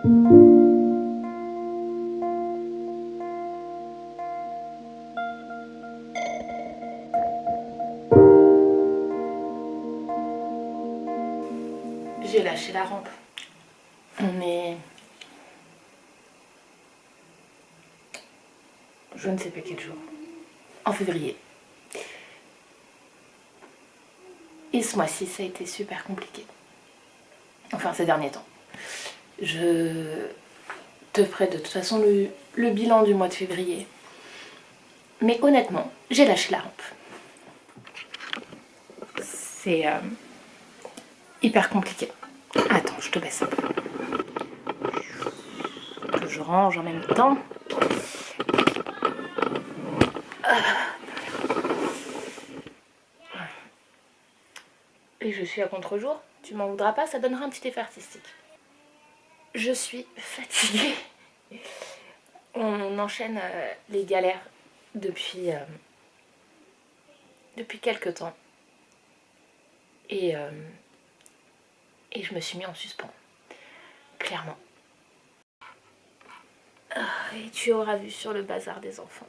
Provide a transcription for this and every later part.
J'ai lâché la rampe. On est... je ne sais pas quel jour. En février. Et ce mois-ci, ça a été super compliqué. Enfin, ces derniers temps. Je te ferai de toute façon le bilan du mois de février. Mais honnêtement, j'ai lâché la rampe. C'est hyper compliqué. Attends, je te baisse un peu. Que je range en même temps. Et je suis à contre-jour. Tu m'en voudras pas, ça donnera un petit effet artistique. Je suis fatiguée. On enchaîne les galères depuis quelques temps. Et je me suis mis en suspens. Clairement. Et tu auras vu sur le bazar des enfants.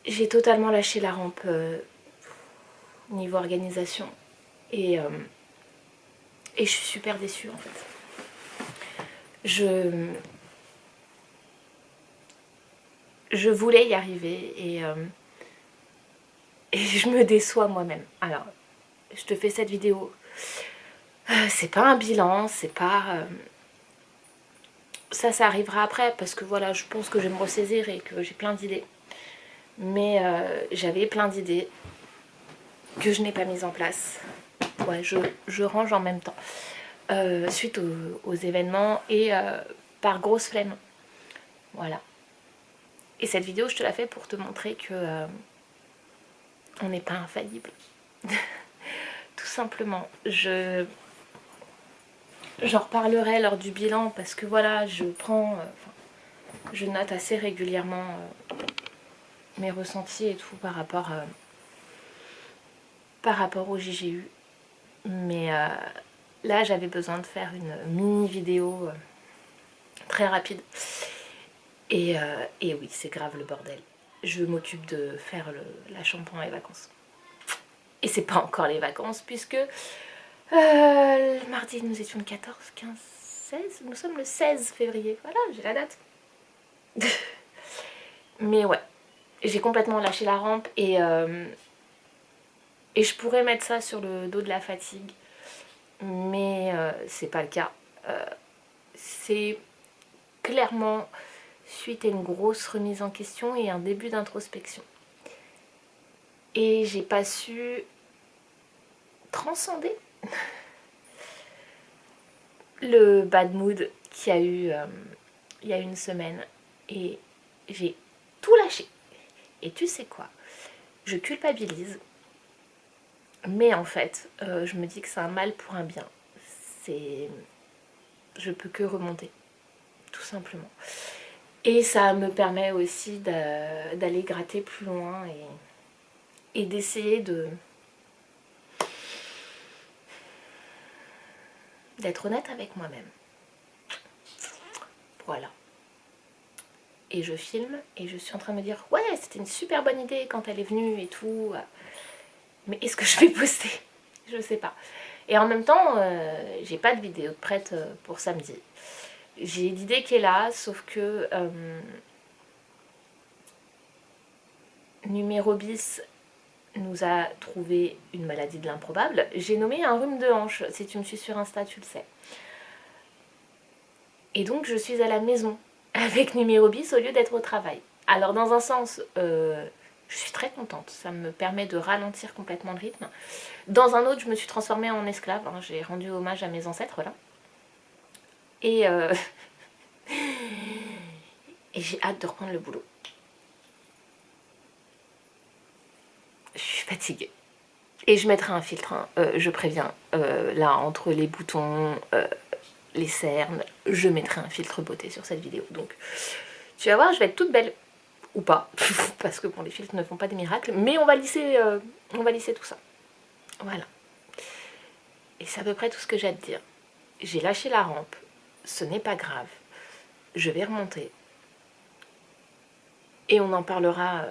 J'ai totalement lâché la rampe niveau organisation. Et je suis super déçue en fait. Je voulais y arriver et je me déçois moi-même. Alors, je te fais cette vidéo. C'est pas un bilan, c'est pas... ça arrivera après parce que voilà, je pense que je vais me ressaisir et que j'ai plein d'idées. Mais j'avais plein d'idées que je n'ai pas mises en place. Ouais, je range en même temps. Suite aux événements et par grosse flemme. Voilà. Et cette vidéo, je te la fais pour te montrer que on n'est pas infaillible. Tout simplement. J'en reparlerai lors du bilan parce que voilà, je note assez régulièrement mes ressentis et tout par rapport au JGU. Mais là, j'avais besoin de faire une mini vidéo très rapide. Et oui, c'est grave le bordel. Je m'occupe de faire la chambre pendant les vacances. Et c'est pas encore les vacances puisque le mardi nous étions le 14, 15, 16. Nous sommes le 16 février. Voilà, j'ai la date. Mais ouais, j'ai complètement lâché la rampe et je pourrais mettre ça sur le dos de la fatigue. Mais c'est pas le cas. C'est clairement suite à une grosse remise en question et un début d'introspection. Et j'ai pas su transcender le bad mood qu'il y a eu il y a une semaine. Et j'ai tout lâché. Et tu sais quoi? Je culpabilise. Mais en fait, je me dis que c'est un mal pour un bien. Je peux que remonter. Tout simplement. Et ça me permet aussi d'aller gratter plus loin et d'essayer d'être honnête avec moi-même. Voilà. Et je filme et je suis en train de me dire ouais, c'était une super bonne idée quand elle est venue et tout. Mais est-ce que je vais poster? Je sais pas. Et en même temps, j'ai pas de vidéo prête pour samedi. J'ai l'idée qui est là, sauf que Numéro bis nous a trouvé une maladie de l'improbable. J'ai nommé un rhume de hanche. Si tu me suis sur Insta, tu le sais. Et donc je suis à la maison avec Numéro bis au lieu d'être au travail. Alors dans un sens, je suis très contente. Ça me permet de ralentir complètement le rythme. Dans un autre, je me suis transformée en esclave. Hein. J'ai rendu hommage à mes ancêtres là. Et j'ai hâte de reprendre le boulot. Je suis fatiguée. Et je mettrai un filtre, hein. Je préviens. Là, entre les boutons, les cernes, je mettrai un filtre beauté sur cette vidéo. Donc, tu vas voir, je vais être toute belle. Ou pas. Parce que bon, les filtres ne font pas des miracles. Mais on va lisser tout ça. Voilà. Et c'est à peu près tout ce que j'ai à te dire. J'ai lâché la rampe. ce n'est pas grave. Je vais remonter. Et on en parlera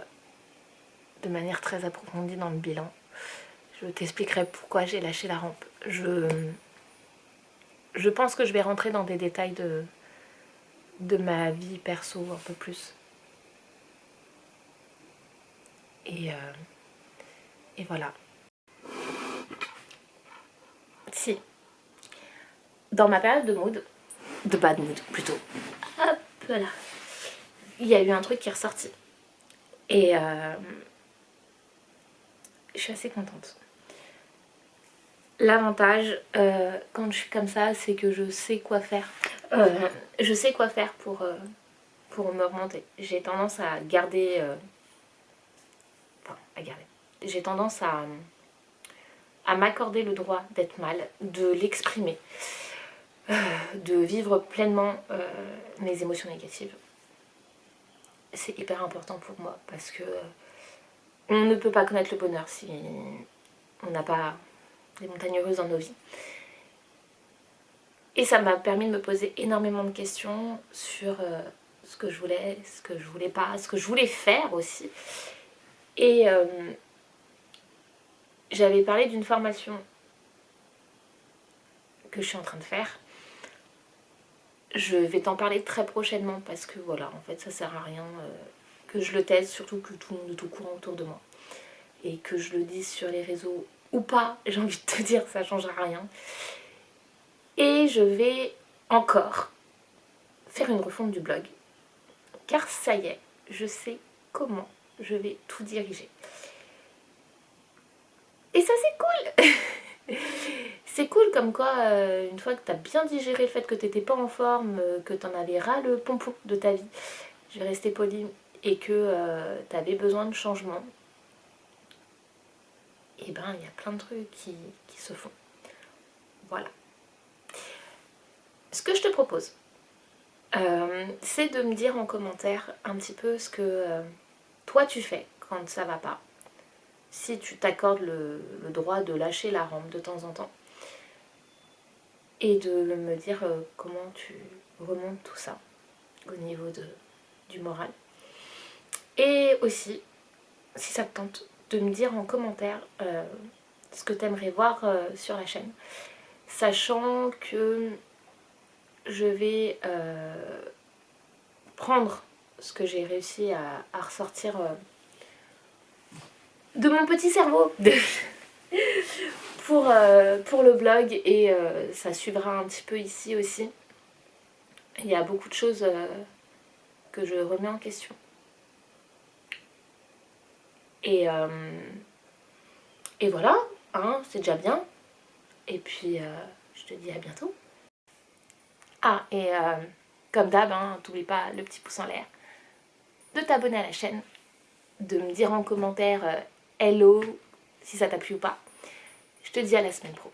de manière très approfondie dans le bilan. Je t'expliquerai pourquoi j'ai lâché la rampe. Je pense que je vais rentrer dans des détails de ma vie perso un peu plus. Et voilà. Si, dans ma période de bad mood plutôt, hop là, il y a eu un truc qui est ressorti. Et je suis assez contente. L'avantage, quand je suis comme ça, c'est que je sais quoi faire. Je sais quoi faire pour me remonter. J'ai tendance à garder... J'ai tendance à m'accorder le droit d'être mal, de l'exprimer, de vivre pleinement mes émotions négatives. C'est hyper important pour moi parce que on ne peut pas connaître le bonheur si on n'a pas des montagnes heureuses dans nos vies. Et ça m'a permis de me poser énormément de questions sur ce que je voulais, ce que je voulais pas, ce que je voulais faire aussi. Et j'avais parlé d'une formation que je suis en train de faire. Je vais t'en parler très prochainement parce que voilà, en fait, ça sert à rien que je le teste, surtout que tout le monde est au courant autour de moi. Et que je le dise sur les réseaux ou pas, j'ai envie de te dire, ça ne changera rien. Et je vais encore faire une refonte du blog. Car ça y est, je sais comment je vais tout diriger. Et ça, c'est cool. C'est cool comme quoi, une fois que tu as bien digéré le fait que tu n'étais pas en forme, que tu en avais ras le pompon de ta vie, je vais rester polie, et que tu avais besoin de changement, et ben il y a plein de trucs qui se font. Voilà. Ce que je te propose, c'est de me dire en commentaire un petit peu ce que toi tu fais quand ça va pas. Si tu t'accordes le droit de lâcher la rampe de temps en temps. Et de me dire comment tu remontes tout ça au niveau du moral. Et aussi, si ça te tente, de me dire en commentaire ce que tu aimerais voir sur la chaîne. Sachant que je vais prendre ce que j'ai réussi à ressortir de mon petit cerveau pour le blog, et ça suivra un petit peu ici aussi. Il y a beaucoup de choses que je remets en question. Et voilà, hein, c'est déjà bien. Et puis, je te dis à bientôt. Ah, et comme d'hab, hein, t'oublies pas le petit pouce en l'air, de t'abonner à la chaîne, de me dire en commentaire hello si ça t'a plu ou pas. Je te dis à la semaine pro.